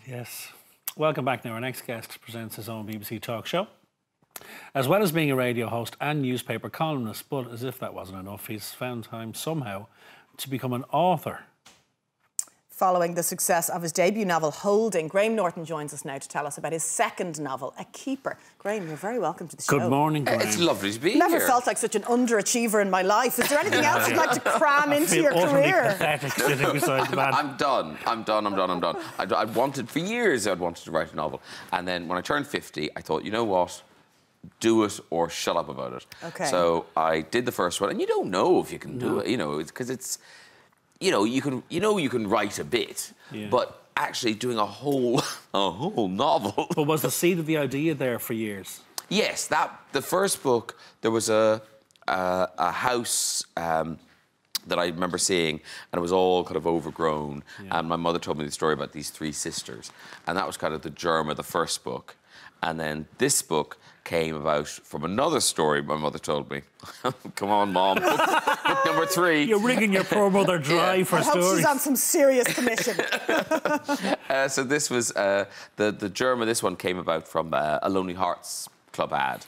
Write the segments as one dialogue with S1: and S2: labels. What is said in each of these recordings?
S1: Yes. Welcome back now. Our next guest presents his own BBC talk show. As well as being a radio host and newspaper columnist, but as if that wasn't enough, he's found time somehow to become an author.
S2: Following the success of his debut novel, Holding, Graham Norton joins us now to tell us about his second novel, A Keeper. Graham, you're very welcome to the show.
S1: Good morning, Graham.
S3: It's lovely to be
S2: here. Never
S3: here.
S2: felt like such an underachiever in my life. Is there anything else you'd like to cram into your career?
S1: Pathetic sitting beside the man.
S3: I'm done. I wanted, for years, I'd wanted to write a novel. And then when I turned 50, I thought, you know what? Do it or shut up about it.
S2: Okay.
S3: So I did the first one, and you don't know if you can do it, you know, because it's, you can write a bit, but actually doing a whole novel.
S1: But was the seed of the idea there for years?
S3: Yes, the first book, there was a house that I remember seeing, and it was all kind of overgrown. And my mother told me the story about these three sisters, and that was kind of the germ of the first book. And then this book came about from another story my mother told me. Come on, Mom. Book number 3.
S1: You're rigging your poor mother dry for a story.
S2: I hope she's on some serious commission.
S3: So this was, the germ of this one came about from a Lonely Hearts Club ad.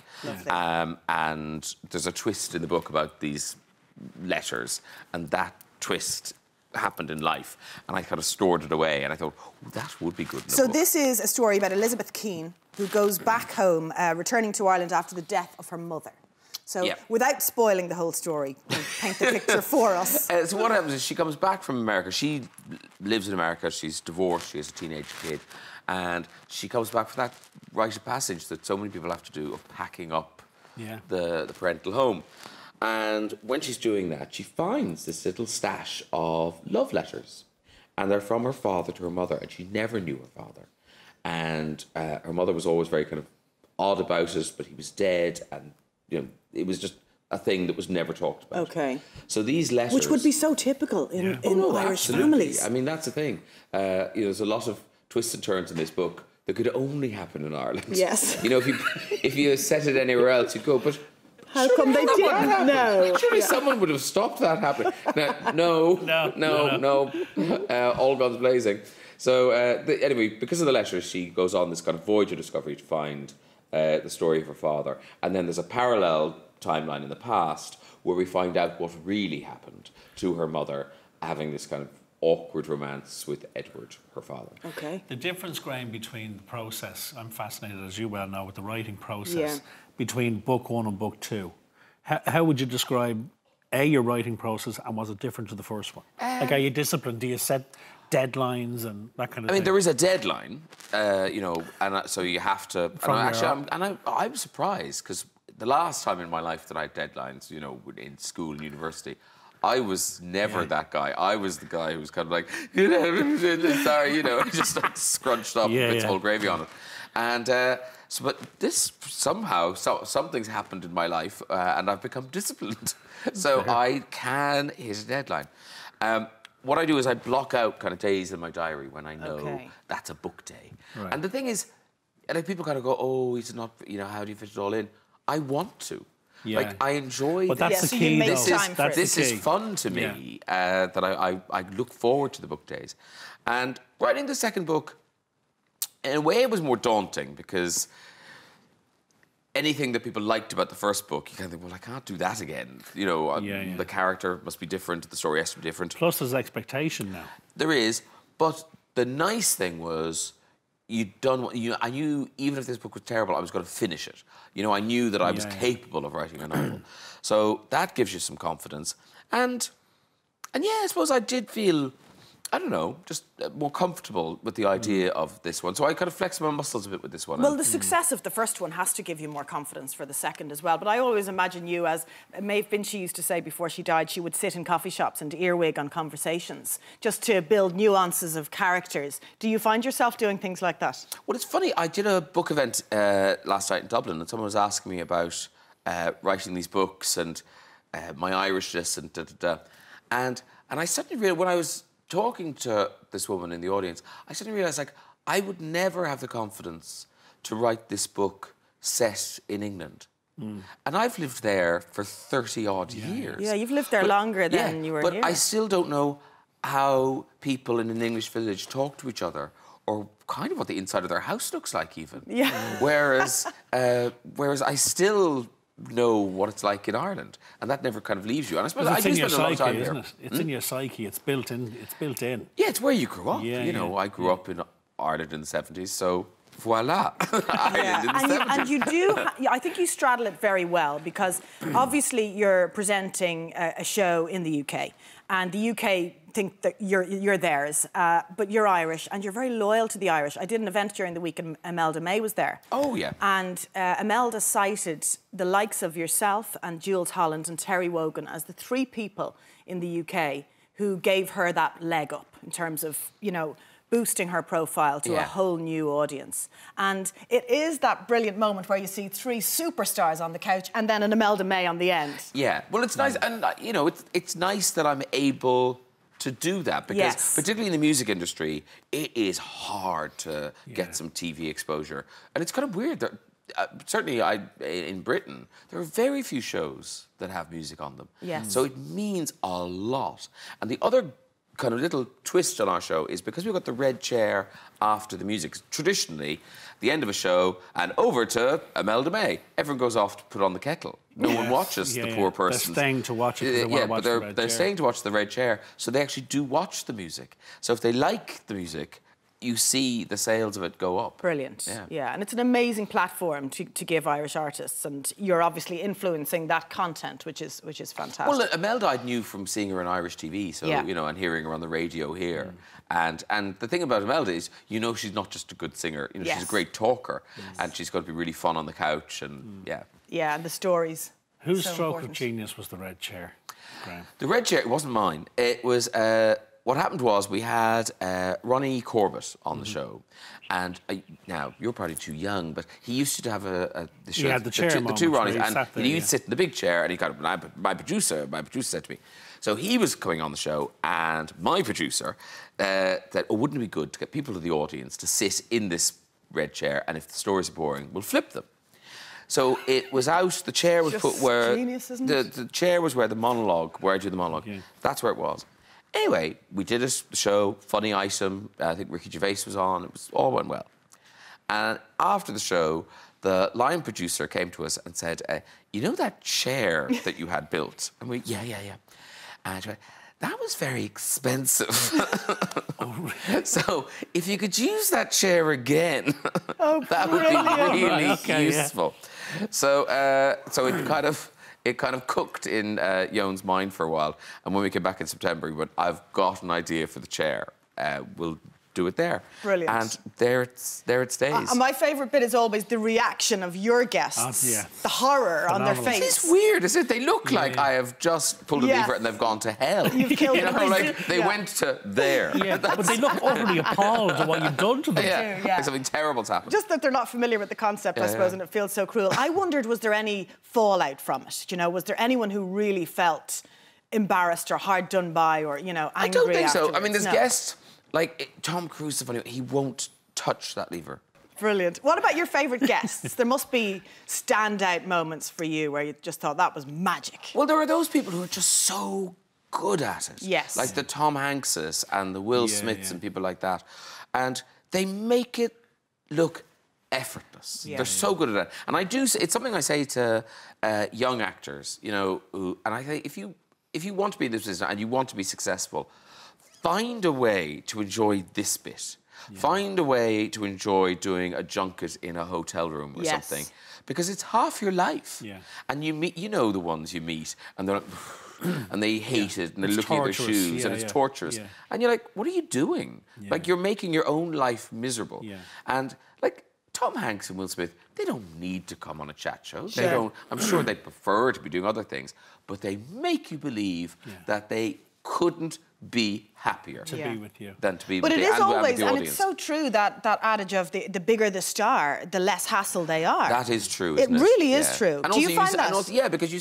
S3: And there's a twist in the book about these letters, and that twist happened in life, and I kind of stored it away, and I thought, oh, that would be good.
S2: So this is a story about Elizabeth Keane, who goes back home, returning to Ireland after the death of her mother. So without spoiling the whole story, paint the picture for us.
S3: So what happens is she comes back from America. She lives in America. She's divorced. She has a teenage kid. And she comes back for that rite of passage that so many people have to do of packing up the parental home. And when she's doing that, she finds this little stash of love letters. And they're from her father to her mother, and she never knew her father. And her mother was always very kind of odd about it, but he was dead, and it was just a thing that was never talked about.
S2: Okay.
S3: So these letters,
S2: which would be so typical in Irish families.
S3: I mean, that's the thing. There's a lot of twists and turns in this book that could only happen in Ireland.
S2: Yes.
S3: If you set it anywhere else, you'd go, but
S2: how come they didn't? No.
S3: Surely someone would have stopped that happening. No. All guns blazing. So anyway, because of the letters, she goes on this kind of voyage of discovery to find the story of her father. And then there's a parallel timeline in the past where we find out what really happened to her mother having this kind of awkward romance with Edward, her father.
S2: Okay.
S1: The difference, Graham, between the process, I'm fascinated, as you well know, with the writing process, between book 1 and book 2. How would you describe, your writing process, and was it different to the first one? Like, are you disciplined? Do you set deadlines and that kind of thing?
S3: I mean, there is a deadline, and so you have to... I'm surprised, because the last time in my life that I had deadlines, in school and university, I was never that guy. I was the guy who was kind of like, sorry, just like scrunched up with whole gravy on it. And but this somehow, something's happened in my life, and I've become disciplined. So I can hit a deadline. What I do is I block out kind of days in my diary when I know that's a book day. Right. And the thing is, like, people kind of go, oh, it's not, how do you fit it all in? I want to. Yeah. Like, I enjoy...
S1: But that's the key, though.
S3: This is fun to me, that I look forward to the book days. And writing the second book, in a way, it was more daunting, because anything that people liked about the first book, you kind of think, well, I can't do that again. The character must be different, the story has to be different.
S1: Plus, there's expectation now.
S3: There is, but the nice thing was... I knew even if this book was terrible, I was going to finish it. I knew that I was capable of writing a novel. So that gives you some confidence. And I suppose I did feel, I don't know, just more comfortable with the idea of this one. So I kind of flexed my muscles a bit with this one.
S2: Well, the success of the first one has to give you more confidence for the second as well. But I always imagine you, as Maeve Binchy used to say before she died, she would sit in coffee shops and earwig on conversations just to build nuances of characters. Do you find yourself doing things like that?
S3: Well, it's funny. I did a book event last night in Dublin, and someone was asking me about writing these books and my Irishness and da-da-da. And I suddenly realised, when I was talking to this woman in the audience, I suddenly realised, like, I would never have the confidence to write this book set in England. And I've lived there for 30-odd years.
S2: Yeah, you've lived there longer than you were here.
S3: But I still don't know how people in an English village talk to each other, or kind of what the inside of their house looks like even.
S2: Yeah.
S3: Whereas I still know what it's like in Ireland, and that never kind of leaves you. And I suppose I do spend a lot of time there.
S1: It's in your psyche. It's built in. It's built in.
S3: Yeah, it's where you grew up.
S1: Yeah,
S3: you know, I grew up in Ireland in the 70s, so voila. Ireland in the 70s.
S2: And you do, I think you straddle it very well, because obviously you're presenting a show in the UK, and the UK think that you're theirs, but you're Irish, and you're very loyal to the Irish. I did an event during the week, and Imelda May was there.
S3: Oh, yeah.
S2: And Imelda cited the likes of yourself and Jules Holland and Terry Wogan as the 3 people in the UK who gave her that leg up in terms of, you know, boosting her profile to a whole new audience. And it is that brilliant moment where you see 3 superstars on the couch and then an Imelda May on the end.
S3: Yeah, well, it's nice, and, you know, it's nice that I'm able to do that, because particularly in the music industry, it is hard to get some TV exposure. And it's kind of weird that, certainly in Britain, there are very few shows that have music on them.
S2: Yes.
S3: So it means a lot. And the other kind of little twist on our show is because we've got the red chair after the music. Traditionally, the end of a show, and over to Imelda May. Everyone goes off to put on the kettle. No one watches the poor person.
S1: They're staying to watch it because they want to watch the red chair.
S3: They're staying to watch the red chair, so they actually do watch the music. So if they like the music, you see the sales of it go up.
S2: Brilliant. Yeah, and it's an amazing platform to give Irish artists, and you're obviously influencing that content, which is fantastic.
S3: Well, Imelda I knew from seeing her on Irish TV, so you know, and hearing her on the radio here. And the thing about Imelda is, you know, she's not just a good singer. You know, she's a great talker, and she's going to be really fun on the couch, and
S2: yeah, and the stories.
S1: Whose stroke of genius was the red chair, Graham?
S3: The red chair, it wasn't mine. It was. What happened was we had Ronnie Corbett on the show, and now you're probably too young, but he used to have the show.
S1: He had the chair
S3: the 2 Ronnies, and he'd
S1: there,
S3: sit in the big chair, and he kind of my producer said to me, so he was coming on the show, and my producer that wouldn't it be good to get people of the audience to sit in this red chair, and if the stories are boring, we'll flip them. So it was out. The chair was put where
S2: genius, isn't it?
S3: The chair was where the monologue, where I do the monologue. Yeah. That's where it was. Anyway, we did a show, funny item. I think Ricky Gervais was on. It was all went well. And after the show, the line producer came to us and said, "You know that chair that you had built?" And we, yeah. And she went, "That was very expensive." So if you could use that chair again, that would be really useful. So it kind of cooked in Yoan's mind for a while. And when we came back in September, we went, I've got an idea for the chair. We'll do it there.
S2: Brilliant.
S3: And there it stays.
S2: My favourite bit is always the reaction of your guests. The horror on their face.
S3: It's weird, isn't it? They look like I have just pulled a lever and they've gone to hell.
S2: You've killed them.
S3: Like they went to there.
S1: Yeah, but they look utterly appalled at what you've done to them.
S3: Like something terrible's happened.
S2: Just that they're not familiar with the concept, I suppose, and it feels so cruel. I wondered, was there any fallout from it? You know, was there anyone who really felt embarrassed or hard done by, or, you know, angry?
S3: I don't think so.
S2: Afterwards?
S3: I mean, there's guests, like Tom Cruise, the funny one, he won't touch that lever.
S2: Brilliant. What about your favourite guests? There must be standout moments for you where you just thought that was magic.
S3: Well, there are those people who are just so good at it.
S2: Yes.
S3: Like the Tom Hankses and the Will Smiths and people like that. And they make it look effortless. They're so good at it. And I do, it's something I say to young actors, you know, and I think if you want to be in this business and you want to be successful, find a way to enjoy this bit. Find a way to enjoy doing a junket in a hotel room or something, because it's half your life. And you meet, you know, the ones you meet, and they're like, and they hate it, and they're looking at their shoes, and it's torturous. And you're like, what are you doing? Like, you're making your own life miserable. And like Tom Hanks and Will Smith, they don't need to come on a chat show. They don't. I'm sure they prefer to be doing other things, but they make you believe that they couldn't be happier
S1: to be with you
S3: than to be
S2: but
S3: with
S2: it
S3: you
S2: is always,
S3: and
S2: it's so true, that adage of the bigger the star, the less hassle they are.
S3: That is true, isn't
S2: it? It really is true.
S3: And
S2: do you find that?
S3: And also, because you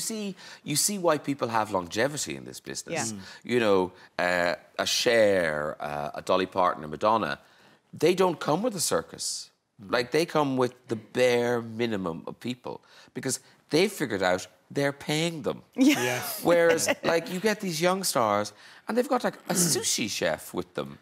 S3: see why people have longevity in this business. You know, a Cher, a Dolly Parton, a Madonna, they don't come with a circus. Like, they come with the bare minimum of people, because they've figured out they're paying them. Whereas, like, you get these young stars and they've got, like, a sushi chef with them.